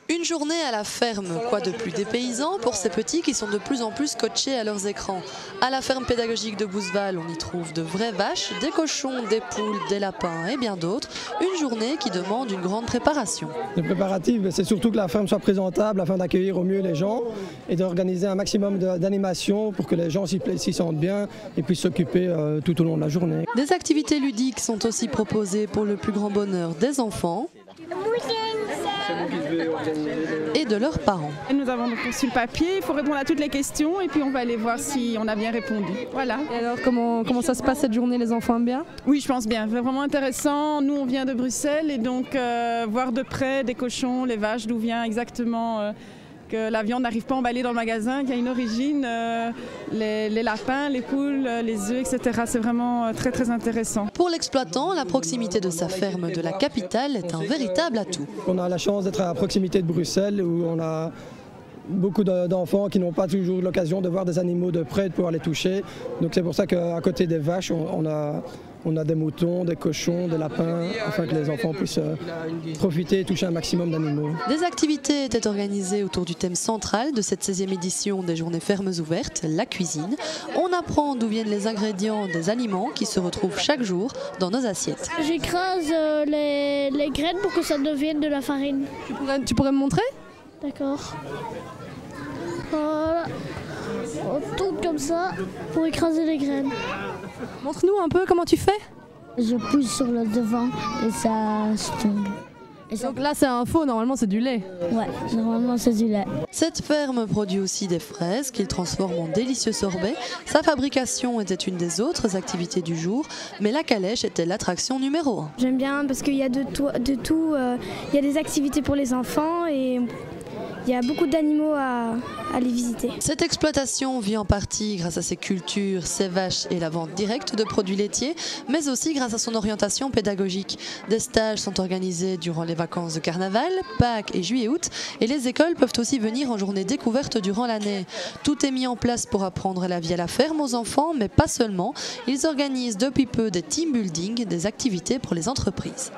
Une journée à la ferme, quoi de plus dépaysant pour ces petits qui sont de plus en plus scotchés à leurs écrans. À la ferme pédagogique de Bousseval, on y trouve de vraies vaches, des cochons, des poules, des lapins et bien d'autres. Une journée qui demande une grande préparation. Le préparatif, c'est surtout que la ferme soit présentable afin d'accueillir au mieux les gens et d'organiser un maximum d'animations pour que les gens s'y sentent bien et puissent s'occuper tout au long de la journée. Des activités ludiques sont aussi proposées pour le plus grand bonheur des enfants et de leurs parents. Nous avons donc reçu le papier, il faut répondre à toutes les questions et puis on va aller voir si on a bien répondu. Voilà. Et alors comment ça se passe cette journée, les enfants aiment bien? Oui, je pense bien, c'est vraiment intéressant. Nous on vient de Bruxelles et donc voir de près des cochons, les vaches, d'où vient exactement que la viande n'arrive pas emballée dans le magasin, qu'il y a une origine, les lapins, les poules, les œufs, etc. C'est vraiment très très intéressant. Pour l'exploitant, la proximité de sa ferme de la capitale est un véritable atout. On a la chance d'être à proximité de Bruxelles où on a beaucoup d'enfants qui n'ont pas toujours l'occasion de voir des animaux de près, de pouvoir les toucher. Donc c'est pour ça qu'à côté des vaches, on a des moutons, des cochons, des lapins, afin que les enfants puissent profiter et toucher un maximum d'animaux. Des activités étaient organisées autour du thème central de cette 16e édition des Journées Fermes Ouvertes, la cuisine. On apprend d'où viennent les ingrédients des aliments qui se retrouvent chaque jour dans nos assiettes. J'écrase les graines pour que ça devienne de la farine. Tu pourrais me montrer? D'accord. Voilà. On tourne comme ça pour écraser les graines. Montre-nous un peu comment tu fais. Je pousse sur le devant et ça se tombe. Donc là c'est un faux, normalement c'est du lait. Ouais, normalement c'est du lait. Cette ferme produit aussi des fraises qu'il transforme en délicieux sorbets. Sa fabrication était une des autres activités du jour, mais la calèche était l'attraction numéro 1. J'aime bien parce qu'il y a de tout. Il y a des activités pour les enfants et il y a beaucoup d'animaux à les visiter. Cette exploitation vit en partie grâce à ses cultures, ses vaches et la vente directe de produits laitiers, mais aussi grâce à son orientation pédagogique. Des stages sont organisés durant les vacances de carnaval, Pâques et juillet-août, et les écoles peuvent aussi venir en journée découverte durant l'année. Tout est mis en place pour apprendre la vie à la ferme aux enfants, mais pas seulement. Ils organisent depuis peu des team building, des activités pour les entreprises.